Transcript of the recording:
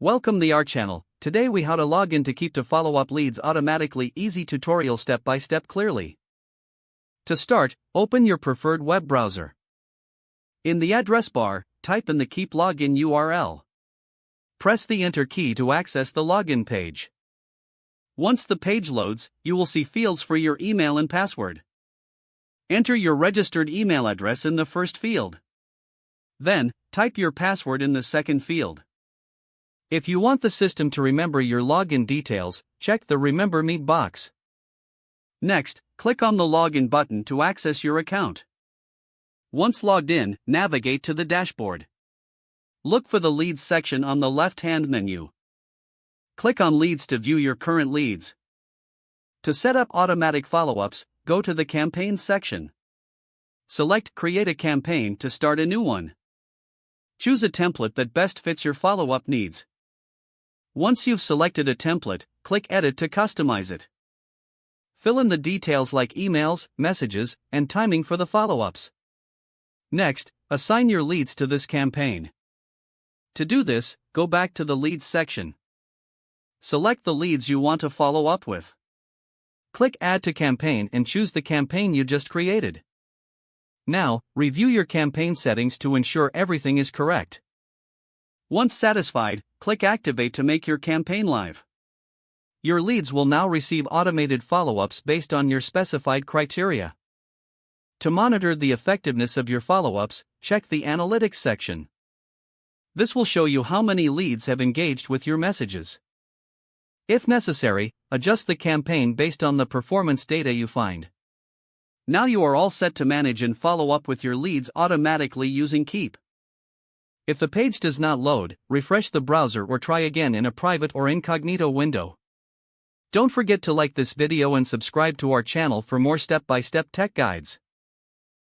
Welcome to our channel. Today we how to log in to Keap to follow up leads automatically. Easy tutorial step by step clearly. To start, open your preferred web browser. In the address bar, type in the Keap login URL. Press the enter key to access the login page. Once the page loads, you will see fields for your email and password. Enter your registered email address in the first field. Then, type your password in the second field. If you want the system to remember your login details, check the Remember Me box. Next, click on the Login button to access your account. Once logged in, navigate to the dashboard. Look for the Leads section on the left-hand menu. Click on Leads to view your current leads. To set up automatic follow-ups, go to the Campaigns section. Select Create a campaign to start a new one. Choose a template that best fits your follow-up needs. Once you've selected a template, click Edit to customize it. Fill in the details like emails, messages, and timing for the follow-ups. Next, assign your leads to this campaign. To do this, go back to the Leads section. Select the leads you want to follow up with. Click Add to Campaign and choose the campaign you just created. Now, review your campaign settings to ensure everything is correct. Once satisfied, click Activate to make your campaign live. Your leads will now receive automated follow-ups based on your specified criteria. To monitor the effectiveness of your follow-ups, check the Analytics section. This will show you how many leads have engaged with your messages. If necessary, adjust the campaign based on the performance data you find. Now you are all set to manage and follow up with your leads automatically using Keap. If the page does not load, refresh the browser or try again in a private or incognito window. Don't forget to like this video and subscribe to our channel for more step-by-step tech guides.